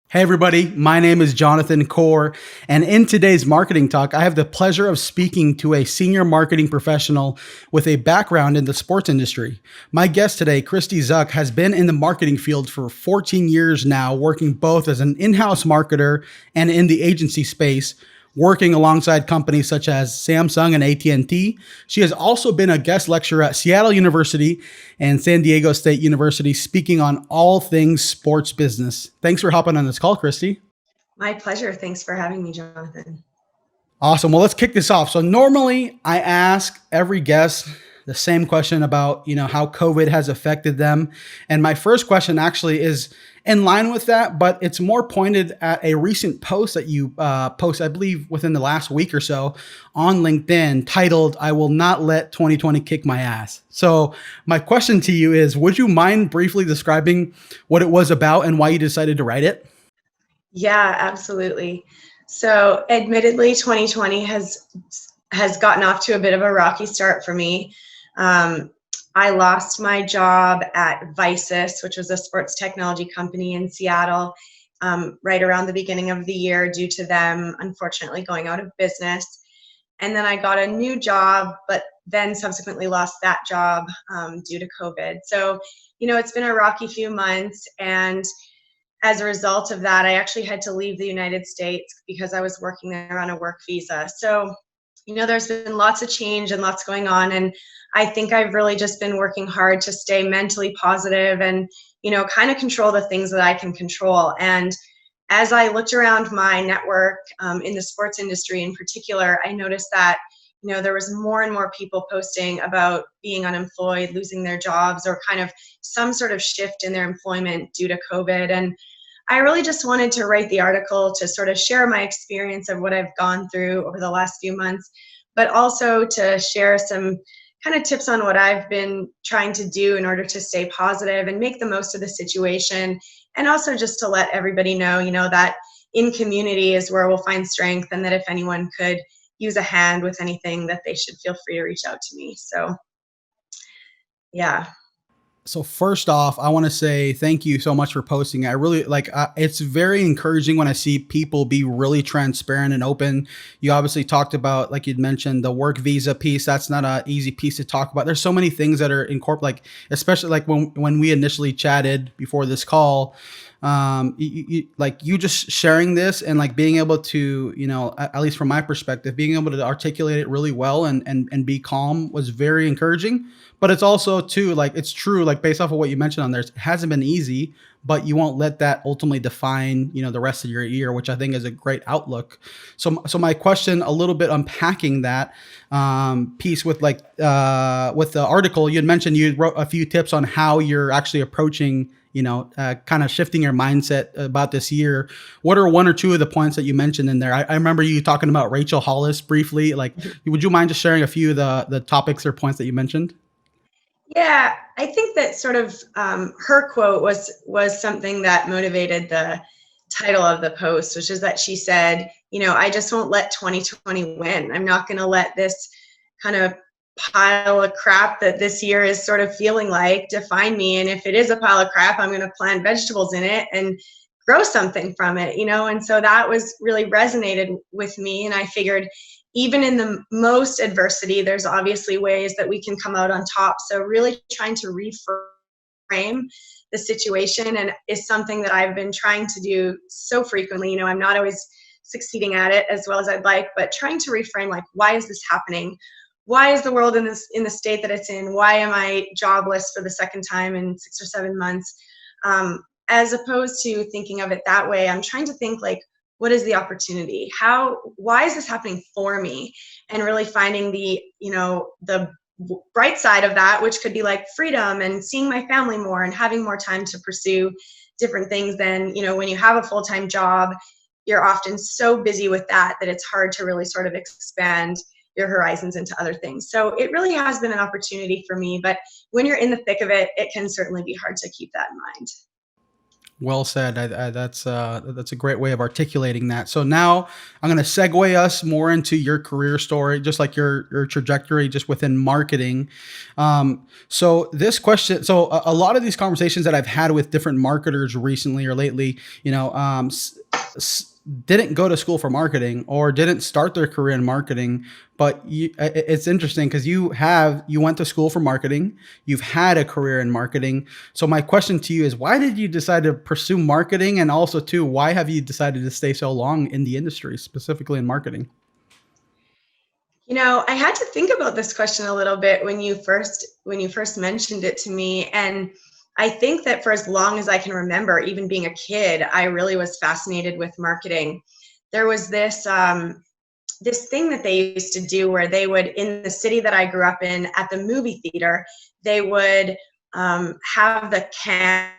Hey everybody, my name is Jonathan Kaur, and in today's marketing talk, I have the pleasure of speaking to a senior marketing professional with a background in the sports industry. My guest today, Cristi Zuk, has been in the marketing field for 14 years now, working both as an in-house marketer and in the agency space, working alongside companies such as Samsung and AT&T. She has also been a guest lecturer at Seattle University and San Diego State University, speaking on all things sports business. Thanks for hopping on this call, Cristi. My pleasure. Thanks for having me, Jonathan. Awesome. Well, let's kick this off. So normally I ask every guest the same question about, how COVID has affected them. And my first question actually is in line with that, but it's more pointed at a recent post that you post, I believe, within the last week or so on LinkedIn titled, "I will not let 2020 kick my ass." So my question to you is, would you mind briefly describing what it was about and why you decided to write it? Yeah, absolutely. So, admittedly, 2020 has gotten off to a bit of a rocky start for me. Um, I lost my job at Visus, which was a sports technology company in Seattle, right around the beginning of the year due to them unfortunately going out of business. And then I got a new job, but then subsequently lost that job due to COVID. So, it's been a rocky few months. And as a result of that, I actually had to leave the United States because I was working there on a work visa. So, there's been lots of change and lots going on. And I think I've really just been working hard to stay mentally positive and, kind of control the things that I can control. And as I looked around my network in the sports industry in particular, I noticed that, there was more and more people posting about being unemployed, losing their jobs, or kind of some sort of shift in their employment due to COVID. And I really just wanted to write the article to sort of share my experience of what I've gone through over the last few months, but also to share some kind of tips on what I've been trying to do in order to stay positive and make the most of the situation. And also just to let everybody know, that in community is where we'll find strength, and that if anyone could use a hand with anything, that they should feel free to reach out to me. So, yeah. So first off, I want to say thank you so much for posting. I really like it's very encouraging when I see people be really transparent and open. You obviously talked about, like you'd mentioned, the work visa piece. That's not an easy piece to talk about. There's so many things that are incorporated, like especially like when we initially chatted before this call, like you just sharing this and like being able to, at least from my perspective, being able to articulate it really well and be calm was very encouraging. But it's also too, like, it's true, like based off of what you mentioned on there, it hasn't been easy, but you won't let that ultimately define, the rest of your year, which I think is a great outlook. So my question, a little bit unpacking that piece with with the article, you had mentioned you wrote a few tips on how you're actually approaching, kind of shifting your mindset about this year. What are one or two of the points that you mentioned in there? I remember you talking about Rachel Hollis briefly. Like, would you mind just sharing a few of the topics or points that you mentioned? Yeah, I think that sort of her quote was something that motivated the title of the post, which is that she said, I just won't let 2020 win. I'm not going to let this kind of pile of crap that this year is sort of feeling like define me. And if it is a pile of crap, I'm going to plant vegetables in it and grow something from it, And so that was really resonated with me. And I figured even in the most adversity, there's obviously ways that we can come out on top. So really trying to reframe the situation and is something that I've been trying to do so frequently. I'm not always succeeding at it as well as I'd like, but trying to reframe, like, why is this happening? Why is the world in the state that it's in? Why am I jobless for the second time in 6 or 7 months? As opposed to thinking of it that way, I'm trying to think, like, what is the opportunity? Why is this happening for me? And really finding the bright side of that, which could be like freedom and seeing my family more and having more time to pursue different things than, when you have a full-time job, you're often so busy with that it's hard to really sort of expand your horizons into other things. So it really has been an opportunity for me, but when you're in the thick of it, it can certainly be hard to keep that in mind. Well said. That's a great way of articulating that. So now I'm going to segue us more into your career story, just like your trajectory, just within marketing. So this question, so a lot of these conversations that I've had with different marketers recently or lately, didn't go to school for marketing or didn't start their career in marketing. But it's interesting because you went to school for marketing, you've had a career in marketing. So my question to you is, why did you decide to pursue marketing, and also too, why have you decided to stay so long in the industry, specifically in marketing? I had to think about this question a little bit when you first mentioned it to me, and I think that for as long as I can remember, even being a kid, I really was fascinated with marketing. There was this thing that they used to do where they would, in the city that I grew up in, at the movie theater, they would have the can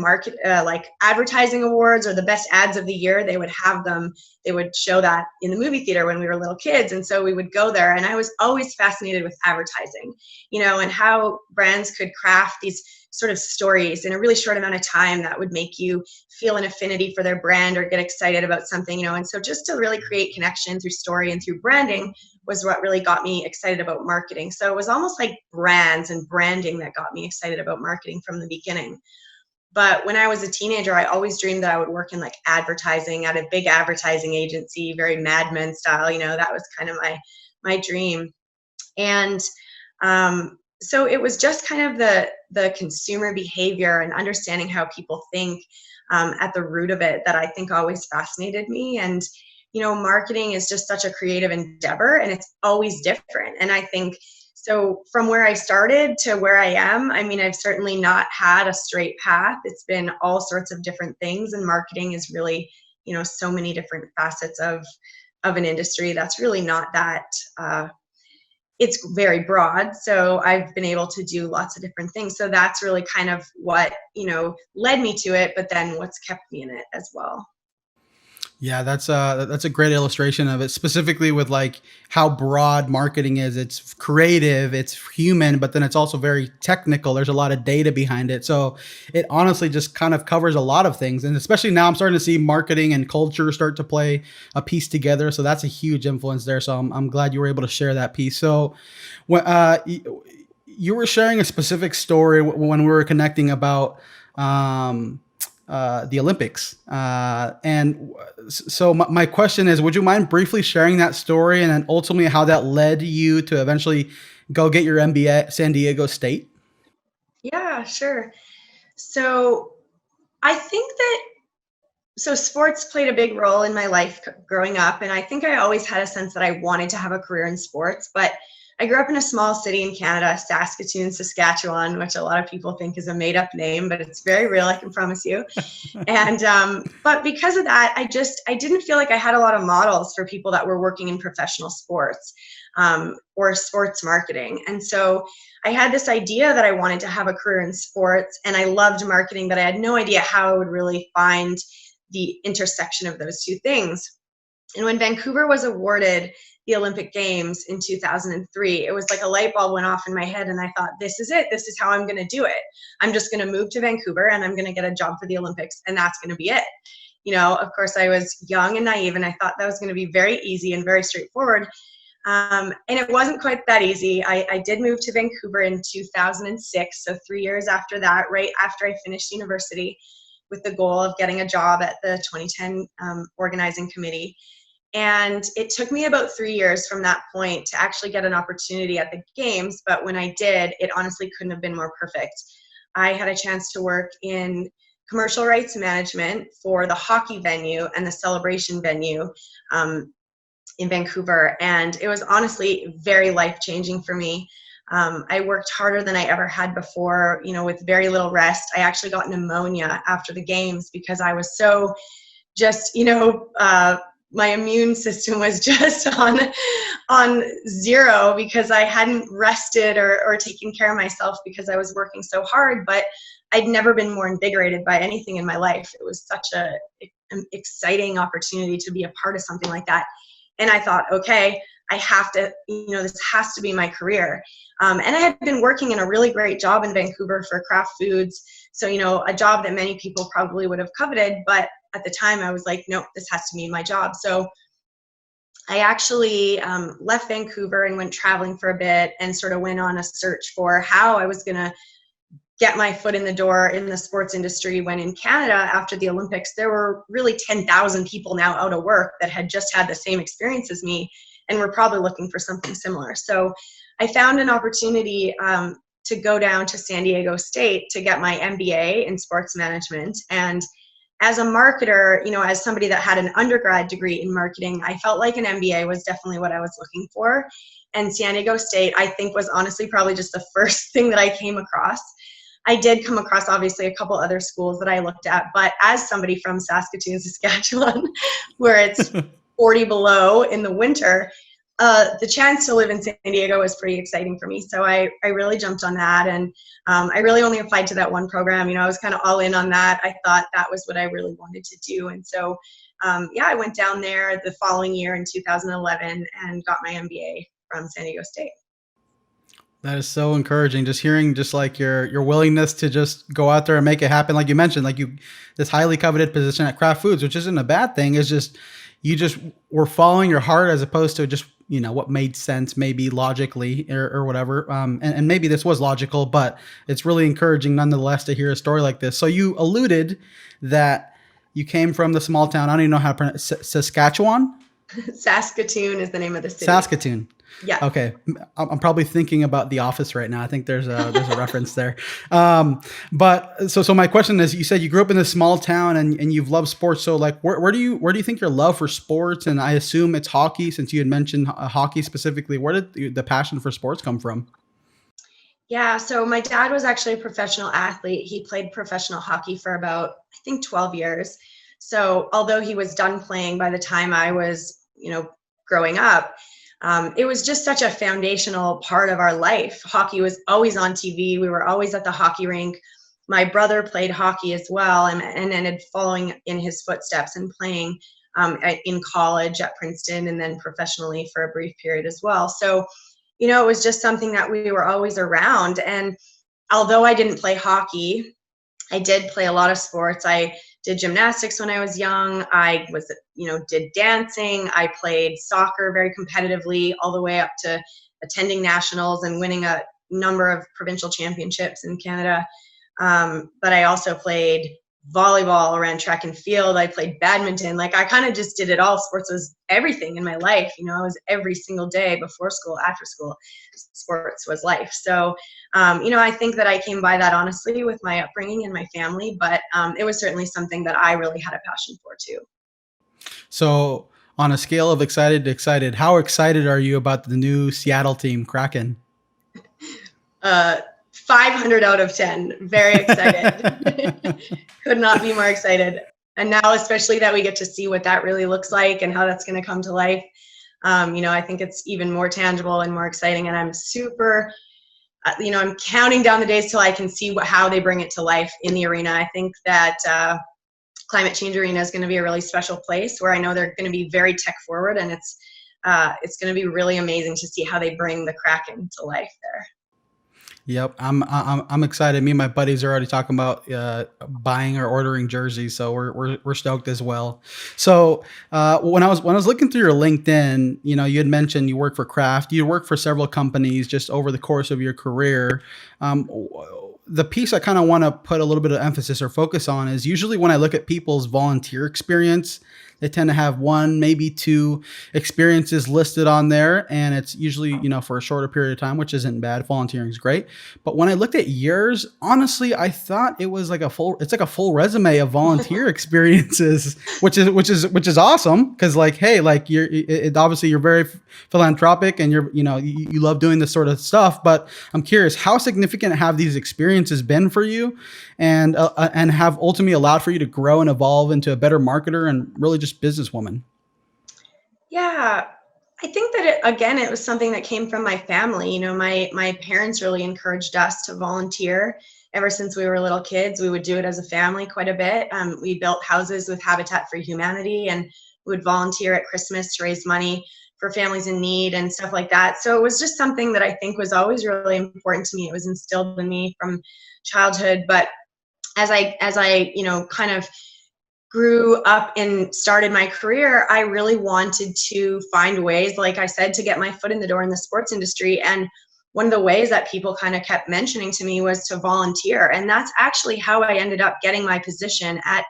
market like advertising awards or the best ads of the year. They would have them. They would show that in the movie theater when we were little kids, and so we would go there. And I was always fascinated with advertising, and how brands could craft these sort of stories in a really short amount of time that would make you feel an affinity for their brand or get excited about something. And so just to really create connection through story and through branding was what really got me excited about marketing. So it was almost like brands and branding that got me excited about marketing from the beginning. But when I was a teenager, I always dreamed that I would work in like advertising at a big advertising agency, very Mad Men style. That was kind of my dream. And so it was just kind of the consumer behavior and understanding how people think at the root of it that I think always fascinated me. And marketing is just such a creative endeavor, and it's always different. And I think so from where I started to where I am, I mean, I've certainly not had a straight path. It's been all sorts of different things, and marketing is really, so many different facets of an industry that's really not that it's very broad. So I've been able to do lots of different things. So that's really kind of what, led me to it, but then what's kept me in it as well. Yeah, that's a great illustration of it, specifically with like how broad marketing is. It's creative, it's human, but then it's also very technical. There's a lot of data behind it. So it honestly just kind of covers a lot of things. And especially now I'm starting to see marketing and culture start to play a piece together. So that's a huge influence there. So I'm glad you were able to share that piece. So when you were sharing a specific story when we were connecting about um, the Olympics. And so my question is, would you mind briefly sharing that story, and then ultimately how that led you to eventually go get your MBA at San Diego State? Yeah, sure. So I think that sports played a big role in my life growing up, and I think I always had a sense that I wanted to have a career in sports. But I grew up in a small city in Canada, Saskatoon, Saskatchewan, which a lot of people think is a made-up name, but it's very real, I can promise you. And but because of that, I didn't feel like I had a lot of models for people that were working in professional sports or sports marketing. And so I had this idea that I wanted to have a career in sports, and I loved marketing, but I had no idea how I would really find the intersection of those two things. And when Vancouver was awarded the Olympic Games in 2003, it was like a light bulb went off in my head, and I thought, this is it. This is how I'm going to do it. I'm just going to move to Vancouver, and I'm going to get a job for the Olympics, and that's going to be it. Of course, I was young and naive, and I thought that was going to be very easy and very straightforward. And it wasn't quite that easy. I did move to Vancouver in 2006, so 3 years after that, right after I finished university, with the goal of getting a job at the 2010 organizing committee. And it took me about 3 years from that point to actually get an opportunity at the games. But when I did, it honestly couldn't have been more perfect. I had a chance to work in commercial rights management for the hockey venue and the celebration venue in Vancouver. And it was honestly very life-changing for me. I worked harder than I ever had before, with very little rest. I actually got pneumonia after the games because I was so just, my immune system was just on zero because I hadn't rested or taken care of myself because I was working so hard. But I'd never been more invigorated by anything in my life. It was such an exciting opportunity to be a part of something like that. And I thought, okay, I have to, this has to be my career. And I had been working in a really great job in Vancouver for Kraft Foods So, a job that many people probably would have coveted, but at the time I was like, nope, this has to be my job. So I actually left Vancouver and went traveling for a bit and sort of went on a search for how I was going to get my foot in the door in the sports industry, when in Canada, after the Olympics, there were really 10,000 people now out of work that had just had the same experience as me and were probably looking for something similar. So I found an opportunity to go down to San Diego State to get my MBA in sports management. And as a marketer, as somebody that had an undergrad degree in marketing, I felt like an MBA was definitely what I was looking for. And San Diego State, I think, was honestly probably just the first thing that I came across. I did come across, obviously, a couple other schools that I looked at, but as somebody from Saskatoon, Saskatchewan, where it's 40 below in the winter, the chance to live in San Diego was pretty exciting for me. So I really jumped on that, and I really only applied to that one program. I was kind of all in on that. I thought that was what I really wanted to do. And so, I went down there the following year in 2011 and got my MBA from San Diego State. That is so encouraging. Just hearing just like your willingness to just go out there and make it happen. Like you mentioned, like this highly coveted position at Kraft Foods, which isn't a bad thing. It's just, you just were following your heart as opposed to just, what made sense, maybe logically or whatever. And maybe this was logical, but it's really encouraging nonetheless to hear a story like this. So you alluded that you came from the small town. I don't even know how to pronounce Saskatchewan. Saskatoon is the name of the city. Saskatoon. Yeah. Okay. I'm probably thinking about The Office right now. I think there's a reference there. But so my question is, you said you grew up in this small town and you've loved sports. So like, where do you think your love for sports, and I assume it's hockey, since you had mentioned hockey specifically, where did the passion for sports come from? Yeah. So my dad was actually a professional athlete. He played professional hockey for about, I think, 12 years. So although he was done playing by the time I was, growing up, it was just such a foundational part of our life. Hockey was always on TV. We were always at the hockey rink. My brother played hockey as well, and ended following in his footsteps and playing in college at Princeton, and then professionally for a brief period as well. So, it was just something that we were always around. And although I didn't play hockey, I did play a lot of sports. I did gymnastics when I was young. I was, did dancing. I played soccer very competitively, all the way up to attending nationals and winning a number of provincial championships in Canada. But I also played volleyball, ran track and field. I played badminton. Like, I kind of just did it all. Sports was everything in my life. It was every single day, before school, after school. Sports was life. So, I think that I came by that honestly with my upbringing and my family, but it was certainly something that I really had a passion for too. So on a scale of excited to excited, how excited are you about the new Seattle team, Kraken? 500 out of 10. Very excited. Could not be more excited. And now, especially that we get to see what that really looks like and how that's going to come to life, I think it's even more tangible and more exciting. And I'm super, I'm counting down the days till I can see how they bring it to life in the arena. I think that Climate Change Arena is going to be a really special place, where I know they're going to be very tech forward, and it's going to be really amazing to see how they bring the Kraken to life there. Yep, I'm excited. Me and my buddies are already talking about buying or ordering jerseys, so we're stoked as well. So when I was looking through your LinkedIn, you had mentioned you work for Kraft. You work for several companies just over the course of your career. The piece I kind of want to put a little bit of emphasis or focus on is, usually when I look at people's volunteer experience, they tend to have one, maybe two experiences listed on there. And it's usually, for a shorter period of time, which isn't bad. Volunteering is great. But when I looked at yours, honestly, I thought it was like it's like a full resume of volunteer experiences, which is awesome. Cause hey, obviously you're very philanthropic, and you love doing this sort of stuff. But I'm curious, how significant have these experiences been for you, and have ultimately allowed for you to grow and evolve into a better marketer and really just businesswoman? Yeah, I think that it was something that came from my family. My parents really encouraged us to volunteer ever since we were little kids. We would do it as a family quite a bit. We built houses with Habitat for Humanity, and we would volunteer at Christmas to raise money for families in need and stuff like that. So it was just something that I think was always really important to me. It was instilled in me from childhood. But as I kind of grew up and started my career, I really wanted to find ways, like I said, to get my foot in the door in the sports industry. And one of the ways that people kind of kept mentioning to me was to volunteer. And that's actually how I ended up getting my position at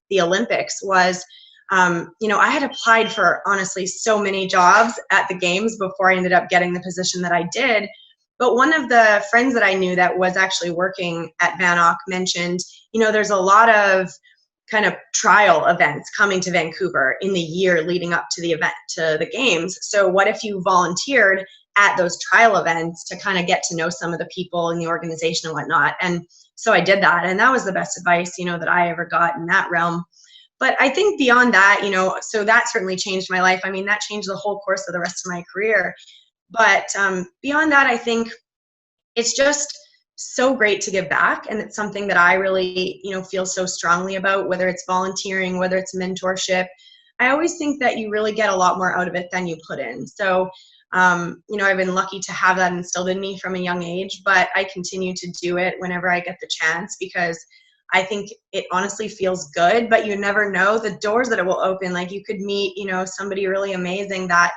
the Olympics was, I had applied for honestly so many jobs at the games before I ended up getting the position that I did. But one of the friends that I knew that was actually working at Vaynerchuk mentioned, there's a lot of kind of trial events coming to Vancouver in the year leading up to the games. So what if you volunteered at those trial events to kind of get to know some of the people in the organization and whatnot? And so I did that, and that was the best advice, that I ever got in that realm. But I think beyond that, so that certainly changed my life. I mean, that changed the whole course of the rest of my career. But beyond that, I think it's just so great to give back, and it's something that I really feel so strongly about, whether it's volunteering, whether it's mentorship. I always think that you really get a lot more out of it than you put in. So I've been lucky to have that instilled in me from a young age, but I continue to do it whenever I get the chance, because I think it honestly feels good, but you never know the doors that it will open. Like you could meet somebody really amazing that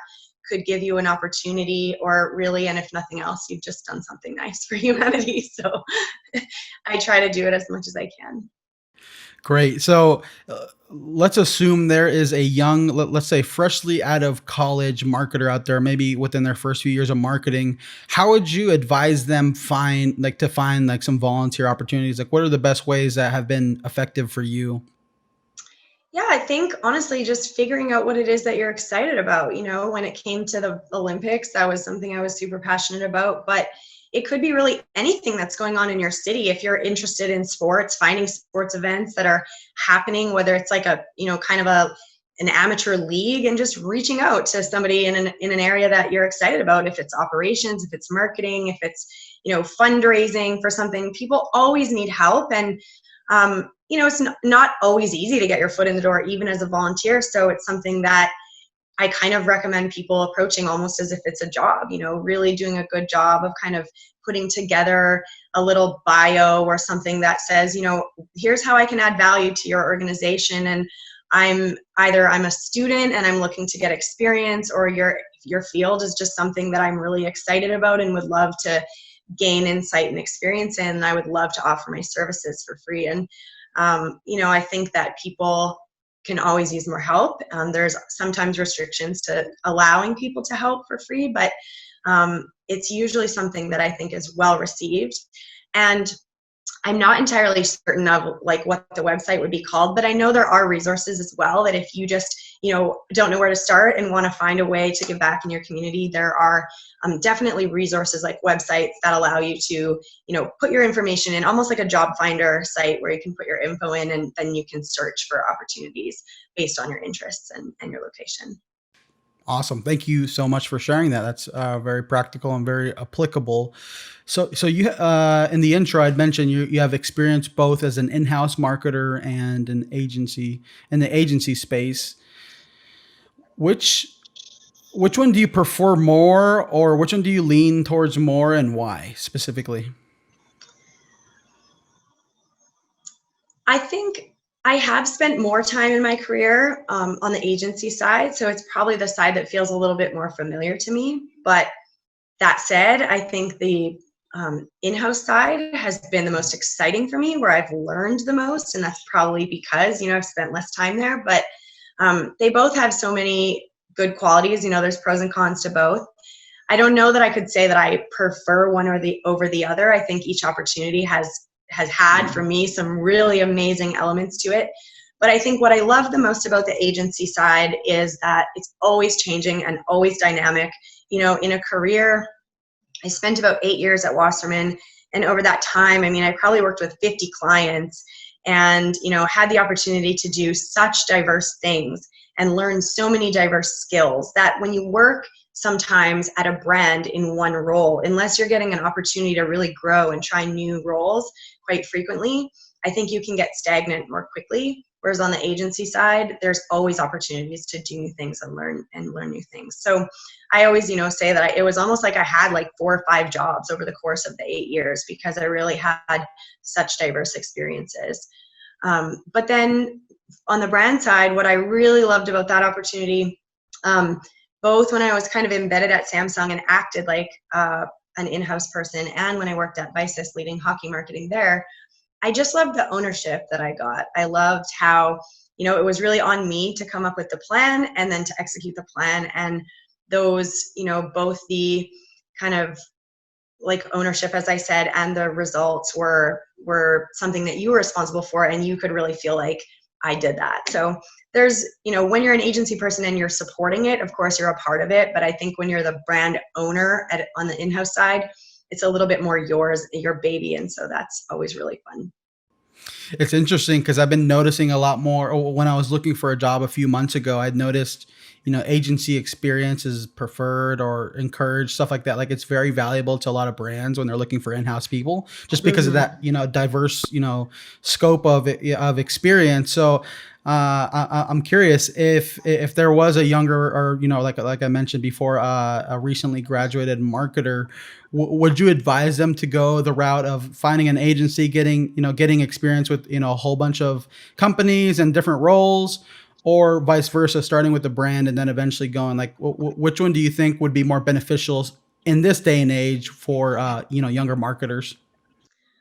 could give you an opportunity, or really, and if nothing else, you've just done something nice for humanity. So I try to do it as much as I can. Great. So let's assume there is a young, let's say freshly out of college marketer out there, maybe within their first few years of marketing. How would you advise them find like some volunteer opportunities? Like what are the best ways that have been effective for you? Yeah, I think honestly, just figuring out what it is that you're excited about. When it came to the Olympics, that was something I was super passionate about, but it could be really anything that's going on in your city. If you're interested in sports, finding sports events that are happening, whether it's like a, kind of an amateur league, and just reaching out to somebody in an area that you're excited about. If it's operations, if it's marketing, if it's, fundraising for something, people always need help. And it's not always easy to get your foot in the door, even as a volunteer. So it's something that I kind of recommend people approaching almost as if it's a job, really doing a good job of kind of putting together a little bio or something that says, here's how I can add value to your organization. And I'm a student and I'm looking to get experience, or your field is just something that I'm really excited about and would love to gain insight and experience in. And I would love to offer my services for free. And I think that people can always use more help. There's sometimes restrictions to allowing people to help for free, but it's usually something that I think is well received. And I'm not entirely certain of like what the website would be called, but I know there are resources as well, that if you just, don't know where to start and want to find a way to give back in your community, there are definitely resources like websites that allow you to, put your information in, almost like a job finder site where you can put your info in, and then you can search for opportunities based on your interests and your location. Awesome. Thank you so much for sharing that. That's very practical and very applicable. So you in the intro, I'd mentioned you have experience both as an in-house marketer and an agency in the agency space. Which which one do you prefer more, or which one do you lean towards more, and why specifically? I think I have spent more time in my career on the agency side, so it's probably the side that feels a little bit more familiar to me. But that said, I think the in-house side has been the most exciting for me, where I've learned the most, and that's probably because I've spent less time there. But they both have so many good qualities. There's pros and cons to both. I don't know that I could say that I prefer one or the over the other. I think each opportunity has had for me some really amazing elements to it. But I think what I love the most about the agency side is that it's always changing and always dynamic. In a career, I spent about 8 years at Wasserman, and over that time, I probably worked with 50 clients, and had the opportunity to do such diverse things and learn so many diverse skills that when you work sometimes at a brand in one role, unless you're getting an opportunity to really grow and try new roles quite frequently, I think you can get stagnant more quickly. Whereas on the agency side, there's always opportunities to do new things and learn new things. So I always, say that it was almost like I had like 4 or 5 jobs over the course of the 8 years because I really had such diverse experiences. But then on the brand side, what I really loved about that opportunity, both when I was kind of embedded at Samsung and acted like an in-house person, and when I worked at Visis leading hockey marketing there, I just loved the ownership that I got. I loved how, it was really on me to come up with the plan and then to execute the plan. And those, both the kind of like ownership, as I said, and the results were something that you were responsible for, and you could really feel like I did that. So there's, when you're an agency person and you're supporting it, of course you're a part of it. But I think when you're the brand owner on the in-house side, it's a little bit more yours, your baby. And so that's always really fun. It's interesting because I've been noticing a lot more. When I was looking for a job a few months ago, I'd noticed, agency experience is preferred or encouraged, stuff like that. Like it's very valuable to a lot of brands when they're looking for in-house people, just because of Mhm. that, diverse, scope of experience. So I'm curious if there was a younger, or like I mentioned before, a recently graduated marketer, would you advise them to go the route of finding an agency, getting experience with a whole bunch of companies and different roles, or vice versa, starting with the brand and then eventually going like, which one do you think would be more beneficial in this day and age for younger marketers?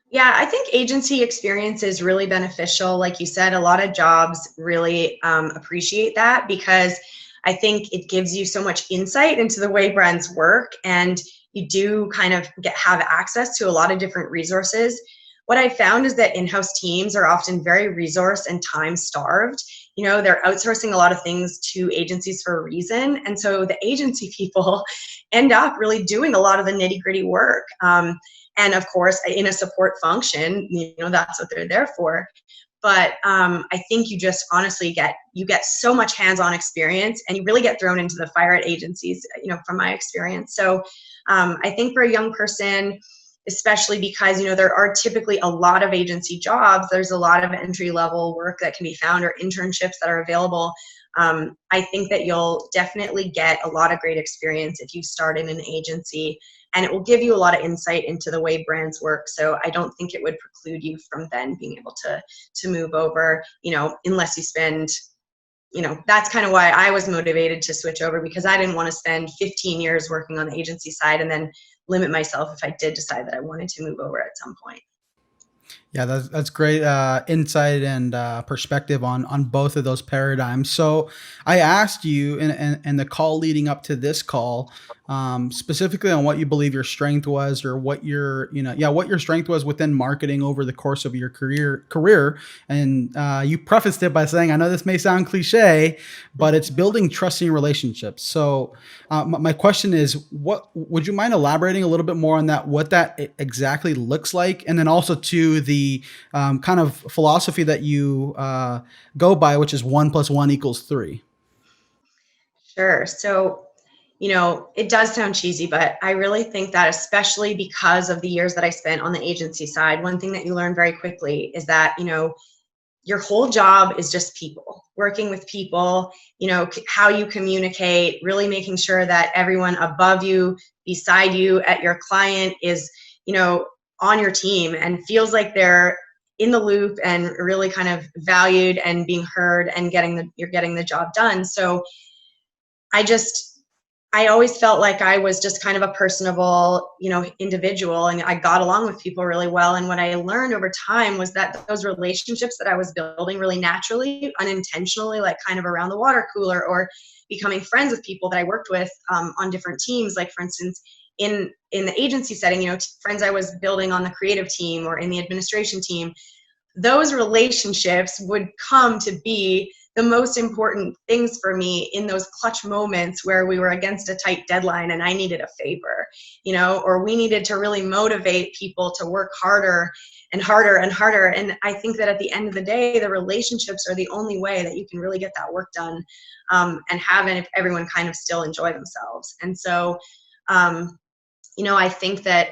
Yeah, I think agency experience is really beneficial. Like you said, a lot of jobs really appreciate that because I think it gives you so much insight into the way brands work, and you do kind of have access to a lot of different resources. What I found is that in-house teams are often very resource and time starved. They're outsourcing a lot of things to agencies for a reason. And so the agency people end up really doing a lot of the nitty gritty work. And of course, in a support function, that's what they're there for. But I think you just honestly get so much hands-on experience, and you really get thrown into the fire at agencies, from my experience. So I think for a young person, especially because there are typically a lot of agency jobs, there's a lot of entry level work that can be found, or internships that are available. I think that you'll definitely get a lot of great experience if you start in an agency, and it will give you a lot of insight into the way brands work. So I don't think it would preclude you from then being able to move over, unless you spend, that's kind of why I was motivated to switch over, because I didn't want to spend 15 years working on the agency side and then limit myself if I did decide that I wanted to move over at some point. Yeah, that's great insight and perspective on both of those paradigms. So I asked you in the call leading up to this call, specifically on what you believe your strength was, or what what your strength was within marketing over the course of your career. And you prefaced it by saying, I know this may sound cliche, but it's building trusting relationships. So my question is, what would you mind elaborating a little bit more on that? What that exactly looks like, and then also to the kind of philosophy that you go by, which is 1 + 1 = 3. Sure. So, it does sound cheesy, but I really think that, especially because of the years that I spent on the agency side, one thing that you learn very quickly is that, your whole job is just people, working with people, how you communicate, really making sure that everyone above you, beside you, at your client is, on your team and feels like they're in the loop and really kind of valued and being heard and you're getting the job done. So I just, I always felt like I was just kind of a personable, individual, and I got along with people really well. And what I learned over time was that those relationships that I was building really naturally, unintentionally, like kind of around the water cooler, or becoming friends with people that I worked with on different teams. Like for instance, in the agency setting, friends I was building on the creative team or in the administration team, those relationships would come to be the most important things for me in those clutch moments where we were against a tight deadline and I needed a favor, or we needed to really motivate people to work harder and harder and harder. And I think that at the end of the day, the relationships are the only way that you can really get that work done, and have everyone kind of still enjoy themselves. And so, I think that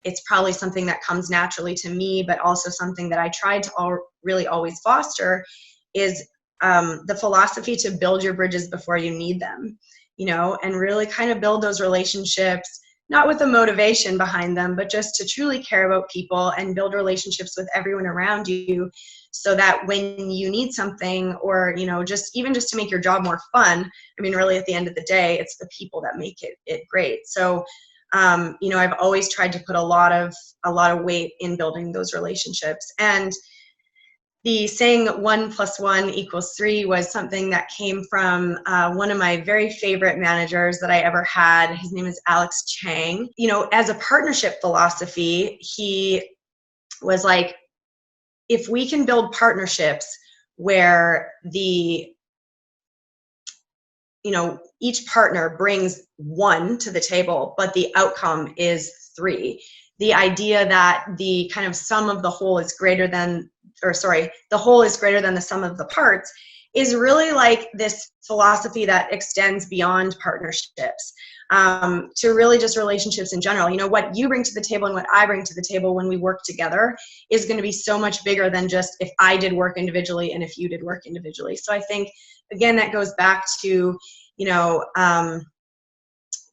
it's probably something that comes naturally to me, but also something that I tried to really always foster is the philosophy to build your bridges before you need them, and really kind of build those relationships, not with a motivation behind them, but just to truly care about people and build relationships with everyone around you, so that when you need something, or just to make your job more fun, I mean, really at the end of the day, it's the people that make it great. So I've always tried to put a lot of weight in building those relationships. And the saying 1+1=3 was something that came from one of my very favorite managers that I ever had. His name is Alex Chang. As a partnership philosophy, he was like, if we can build partnerships where each partner brings 1 to the table, but the outcome is 3. The idea that the kind of sum of the whole is greater than, the whole is greater than the sum of the parts, is really like this philosophy that extends beyond partnerships, to really just relationships in general. What you bring to the table and what I bring to the table when we work together is going to be so much bigger than just if I did work individually and if you did work individually. So I think, again, that goes back to,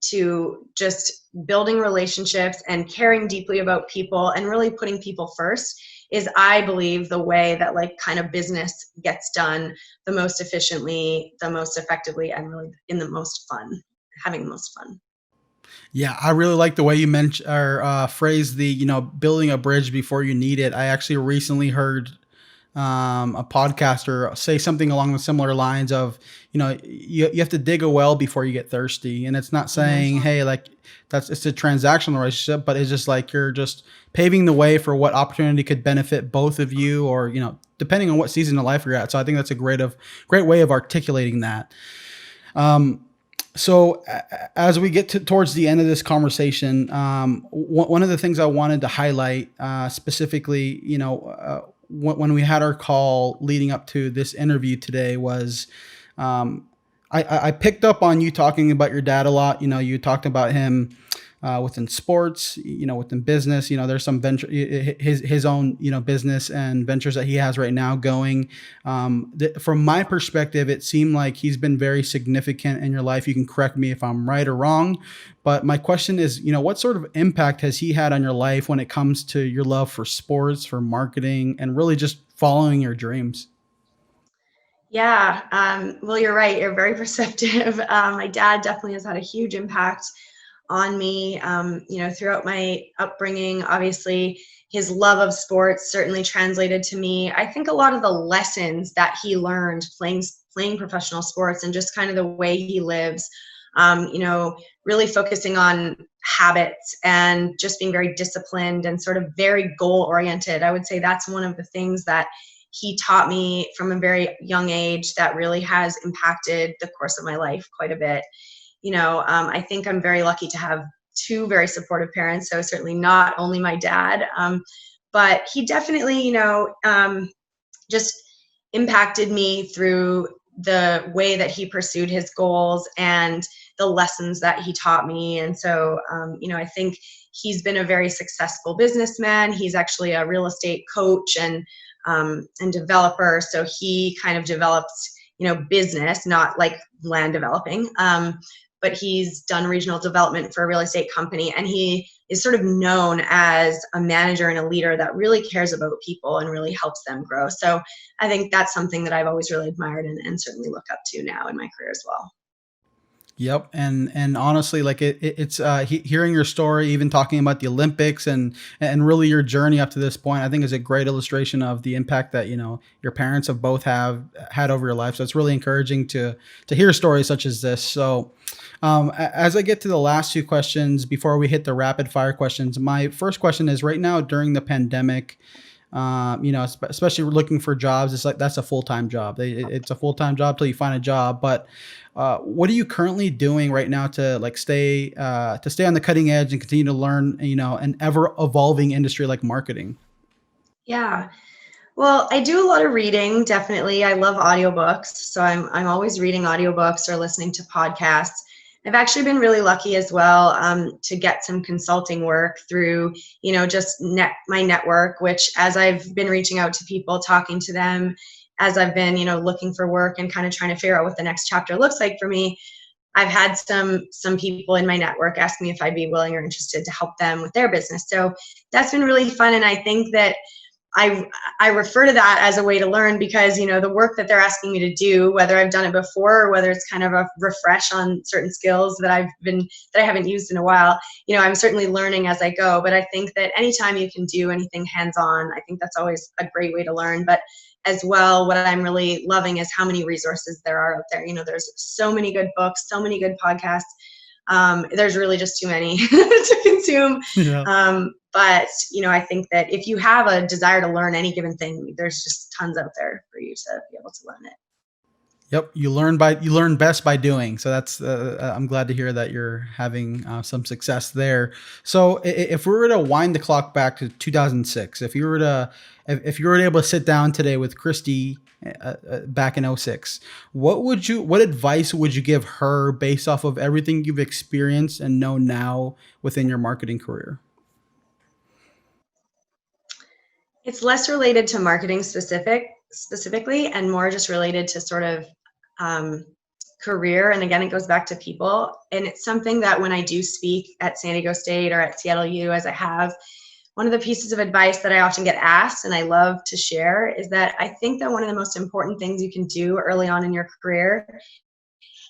to just building relationships and caring deeply about people and really putting people first is, I believe, the way that kind of business gets done the most efficiently, the most effectively, and really in the most fun, having the most fun. Yeah, I really like the way you mentioned or phrase the, building a bridge before you need it. I actually recently heard a podcaster say something along the similar lines of, you have to dig a well before you get thirsty. And it's not saying, Mm-hmm. hey, it's a transactional relationship, but it's just like you're just paving the way for what opportunity could benefit both of you, or, depending on what season of life you're at. So I think that's a great way of articulating that. Um, as we get towards the end of this conversation, one of the things I wanted to highlight specifically, when we had our call leading up to this interview today was, I picked up on you talking about your dad a lot. You talked about him within sports, within business. There's some venture, his own, business and ventures that he has right now going. From my perspective, it seemed like he's been very significant in your life. You can correct me if I'm right or wrong, but my question is, what sort of impact has he had on your life when it comes to your love for sports, for marketing, and really just following your dreams? Yeah, well, you're right. You're very perceptive. My dad definitely has had a huge impact on me, throughout my upbringing. Obviously, his love of sports certainly translated to me. I think a lot of the lessons that he learned playing professional sports and just kind of the way he lives, really focusing on habits and just being very disciplined and sort of very goal oriented. I would say that's one of the things that he taught me from a very young age that really has impacted the course of my life quite a bit. I think I'm very lucky to have 2 very supportive parents. So certainly not only my dad, but he definitely, just impacted me through the way that he pursued his goals and the lessons that he taught me. And so, I think he's been a very successful businessman. He's actually a real estate coach and developer. So he kind of developed, business, not like land developing. But he's done regional development for a real estate company, and he is sort of known as a manager and a leader that really cares about people and really helps them grow. So I think that's something that I've always really admired and certainly look up to now in my career as well. Yep, and honestly, like it's hearing your story, even talking about the Olympics and really your journey up to this point, I think is a great illustration of the impact that your parents have both have had over your life. So it's really encouraging to hear stories such as this. So, as I get to the last 2 questions before we hit the rapid fire questions, my first question is right now during the pandemic. Especially looking for jobs, it's like that's a full time job. It's a full time job till you find a job. But what are you currently doing right now to stay on the cutting edge and continue to learn, an ever evolving industry like marketing? Yeah. Well, I do a lot of reading, definitely. I love audiobooks, so I'm always reading audiobooks or listening to podcasts. I've actually been really lucky as well, to get some consulting work through, just my network, which as I've been reaching out to people, talking to them, as I've been, looking for work and kind of trying to figure out what the next chapter looks like for me, I've had some people in my network ask me if I'd be willing or interested to help them with their business. So that's been really fun. And I think that I refer to that as a way to learn, because, the work that they're asking me to do, whether I've done it before or whether it's kind of a refresh on certain skills that I haven't used in a while, I'm certainly learning as I go. But I think that anytime you can do anything hands-on, I think that's always a great way to learn. But as well, what I'm really loving is how many resources there are out there. There's so many good books, so many good podcasts. There's really just too many to consume. Yeah. But, I think that if you have a desire to learn any given thing, there's just tons out there for you to be able to learn it. Yep, you learn best by doing. So that's I'm glad to hear that you're having some success there. So if we were to wind the clock back to 2006, if you were able to sit down today with Cristi back in '06, what advice would you give her based off of everything you've experienced and know now within your marketing career? It's less related to marketing specifically, and more just related to sort of career. And again, it goes back to people. And it's something that when I do speak at San Diego State or at Seattle U, as I have, one of the pieces of advice that I often get asked and I love to share is that I think that one of the most important things you can do early on in your career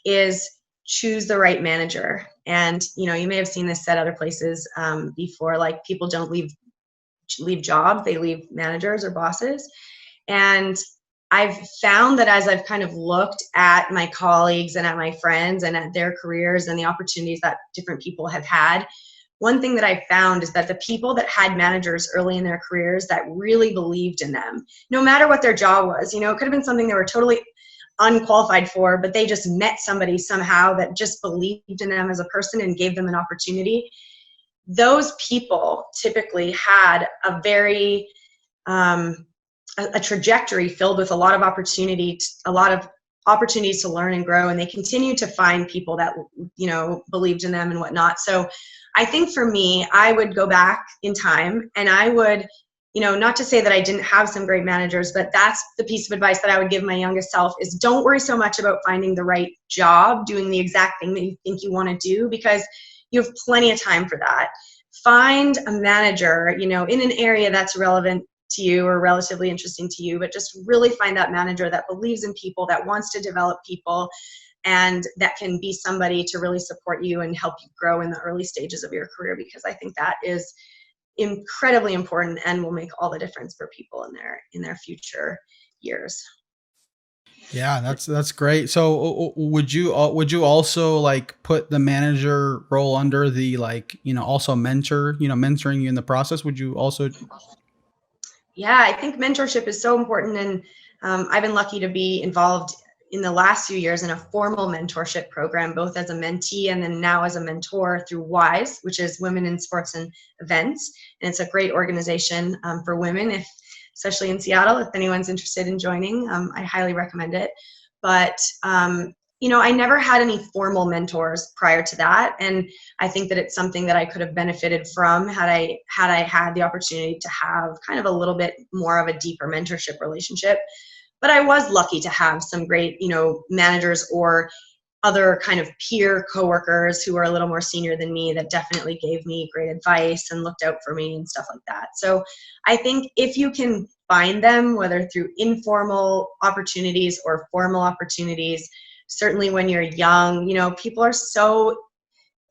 is choose the right manager. And, you may have seen this said other places before, like people don't leave jobs, they leave managers or bosses. And I've found that as I've kind of looked at my colleagues and at my friends and at their careers and the opportunities that different people have had, one thing that I found is that the people that had managers early in their careers that really believed in them, no matter what their job was, it could have been something they were totally unqualified for, but they just met somebody somehow that just believed in them as a person and gave them an opportunity. Those people typically had a very a trajectory filled with a lot of opportunities to learn and grow, and they continue to find people that believed in them and whatnot. So I think for me, I would go back in time and I would, not to say that I didn't have some great managers, but that's the piece of advice that I would give my youngest self is don't worry so much about finding the right job, doing the exact thing that you think you want to do, because you have plenty of time for that. Find a manager, in an area that's relevant to you or relatively interesting to you, but just really find that manager that believes in people, that wants to develop people, and that can be somebody to really support you and help you grow in the early stages of your career, because I think that is incredibly important and will make all the difference for people in their future years. Yeah, that's great. So would you also like put the manager role under the also mentoring you in the process? Would you also? Yeah, I think mentorship is so important. And I've been lucky to be involved in the last few years in a formal mentorship program, both as a mentee and then now as a mentor through WISE, which is Women in Sports and Events. And it's a great organization for women, especially in Seattle. If anyone's interested in joining, I highly recommend it. But I never had any formal mentors prior to that, and I think that it's something that I could have benefited from had I had the opportunity to have kind of a little bit more of a deeper mentorship relationship. But I was lucky to have some great, managers or other kind of peer coworkers who are a little more senior than me that definitely gave me great advice and looked out for me and stuff like that. So I think if you can find them, whether through informal opportunities or formal opportunities, certainly when you're young, people are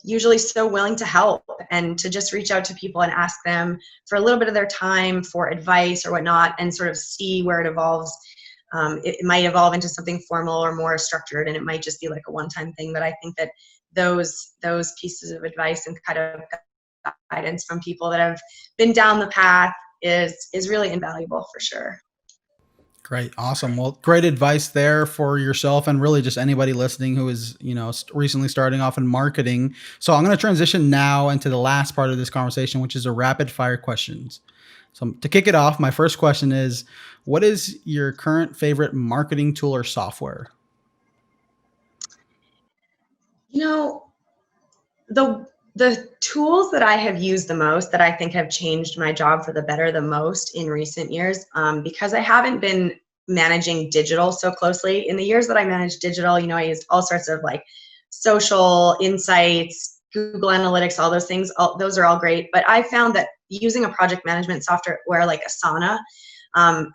usually so willing to help, and to just reach out to people and ask them for a little bit of their time for advice or whatnot, and sort of see where it evolves. It might evolve into something formal or more structured, and it might just be like a one-time thing. But I think that those pieces of advice and kind of guidance from people that have been down the path is really invaluable for sure. Great. Awesome. Well, great advice there for yourself and really just anybody listening who is, recently starting off in marketing. So I'm going to transition now into the last part of this conversation, which is a rapid fire questions. So to kick it off, my first question is, what is your current favorite marketing tool or software? The tools that I have used the most, that I think have changed my job for the better the most in recent years, because I haven't been managing digital so closely. In the years that I managed digital, I used all sorts of like social insights, Google Analytics, all those things. Those are all great. But I found that using a project management software like Asana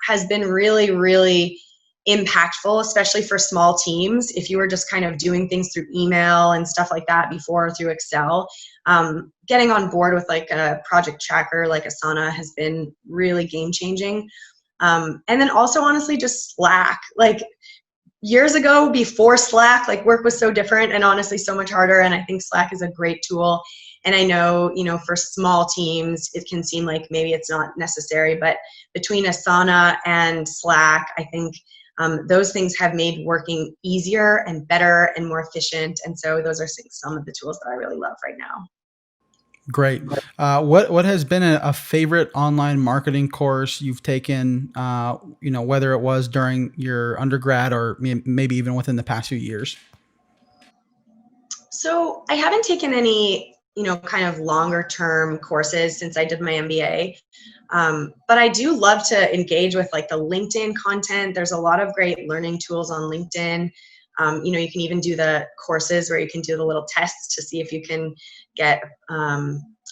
has been really, really impactful, especially for small teams. If you were just kind of doing things through email and stuff like that before through Excel, getting on board with like a project tracker like Asana has been really game changing. And then also honestly just Slack. Like years ago before Slack, like work was so different and honestly so much harder. And I think Slack is a great tool. And I know, for small teams, it can seem like maybe it's not necessary, but between Asana and Slack, I think those things have made working easier and better and more efficient. And so those are some of the tools that I really love right now. Great. What has been a favorite online marketing course you've taken? Whether it was during your undergrad or maybe even within the past few years. So I haven't taken any, kind of longer term courses since I did my MBA. But I do love to engage with like the LinkedIn content. There's a lot of great learning tools on LinkedIn. You can even do the courses where you can do the little tests to see if you can get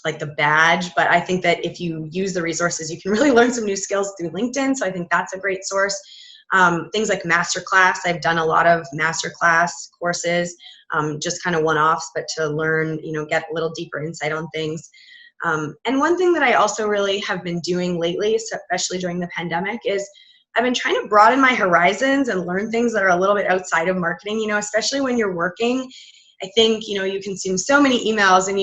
like the badge. But I think that if you use the resources, you can really learn some new skills through LinkedIn. So I think that's a great source. Things like Masterclass. I've done a lot of Masterclass courses, just kind of one-offs, but to learn, get a little deeper insight on things. And one thing that I also really have been doing lately, especially during the pandemic, is I've been trying to broaden my horizons and learn things that are a little bit outside of marketing, especially when you're working. I think, you consume so many emails and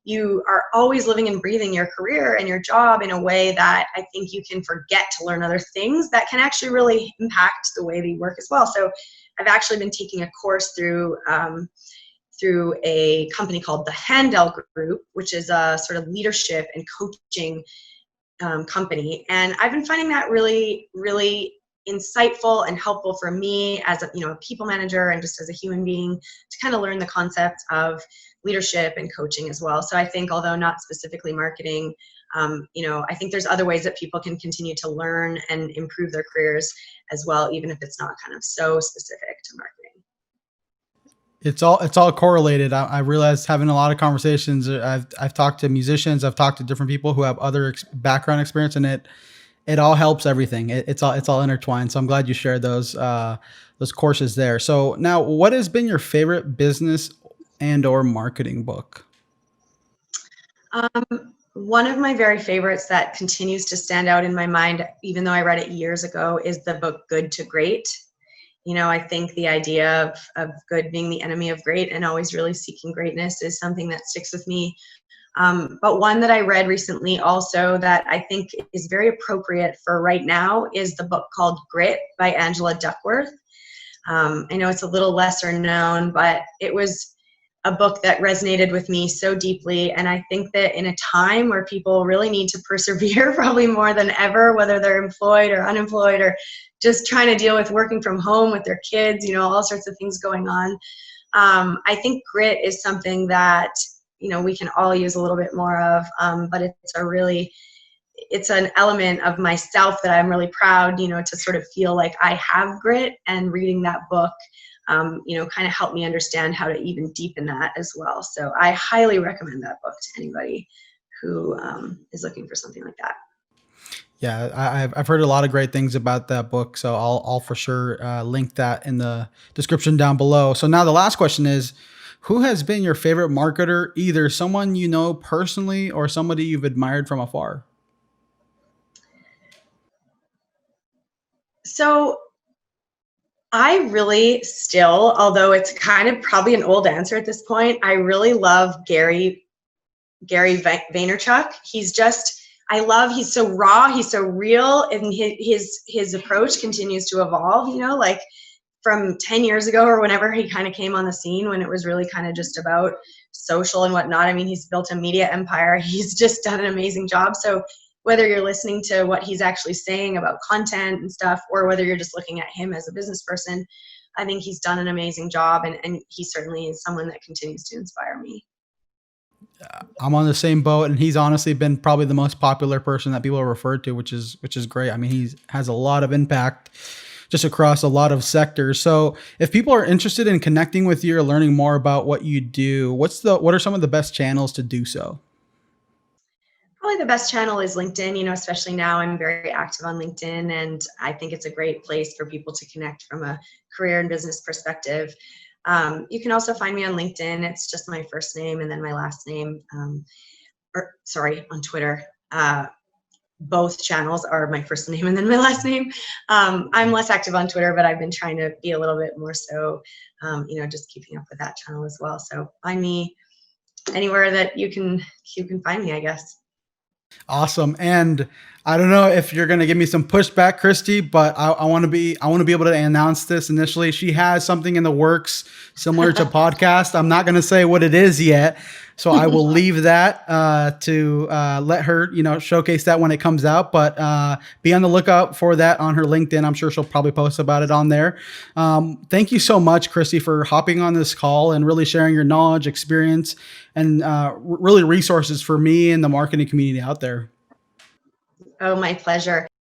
you are always living and breathing your career and your job in a way that I think you can forget to learn other things that can actually really impact the way that you work as well. So I've actually been taking a course through a company called the Handel Group, which is a sort of leadership and coaching company. And I've been finding that really, really insightful and helpful for me as a people manager and just as a human being to kind of learn the concept of leadership and coaching as well. So I think, although not specifically marketing, I think there's other ways that people can continue to learn and improve their careers as well, even if it's not kind of so specific to marketing. It's all correlated. I realize having a lot of conversations. I've talked to musicians. I've talked to different people who have other background experience, and it all helps everything. It's all intertwined. So I'm glad you shared those courses there. So now, what has been your favorite business and or marketing book? One of my very favorites that continues to stand out in my mind, even though I read it years ago, is the book Good to Great. I think the idea of good being the enemy of great and always really seeking greatness is something that sticks with me. But one that I read recently also that I think is very appropriate for right now is the book called Grit by Angela Duckworth. I know it's a little lesser known, but it was a book that resonated with me so deeply. And I think that in a time where people really need to persevere probably more than ever, whether they're employed or unemployed or just trying to deal with working from home with their kids, all sorts of things going on. I think grit is something that, we can all use a little bit more of, but it's an element of myself that I'm really proud, to sort of feel like I have grit, and reading that book, kind of helped me understand how to even deepen that as well. So I highly recommend that book to anybody who is looking for something like that. Yeah, I've heard a lot of great things about that book, so I'll for sure link that in the description down below. So now the last question is, who has been your favorite marketer, either someone you know personally or somebody you've admired from afar? So I really still, although it's kind of probably an old answer at this point, I really love Vaynerchuk. He's so raw, he's so real, and his approach continues to evolve, like from 10 years ago or whenever he kind of came on the scene, when it was really kind of just about social and whatnot. I mean, he's built a media empire. He's just done an amazing job. So whether you're listening to what he's actually saying about content and stuff, or whether you're just looking at him as a business person, I think he's done an amazing job. And he certainly is someone that continues to inspire me. I'm on the same boat, and he's honestly been probably the most popular person that people are referred to, which is great. I mean, he has a lot of impact just across a lot of sectors. So, if people are interested in connecting with you or learning more about what you do, what are some of the best channels to do so? Probably the best channel is LinkedIn, especially now I'm very active on LinkedIn, and I think it's a great place for people to connect from a career and business perspective. You can also find me on LinkedIn. It's just my first name and then my last name. Or sorry, on Twitter. Both channels are my first name and then my last name. I'm less active on Twitter, but I've been trying to be a little bit more so, just keeping up with that channel as well. So find me anywhere that you can find me, I guess. Awesome. And I don't know if you're going to give me some pushback, Christy, but I want to be able to announce this initially. She has something in the works similar to podcast. I'm not going to say what it is yet. So I will leave that to let her, showcase that when it comes out. But be on the lookout for that on her LinkedIn. I'm sure she'll probably post about it on there. Thank you so much, Christy, for hopping on this call and really sharing your knowledge, experience, and really resources for me and the marketing community out there. Oh, my pleasure.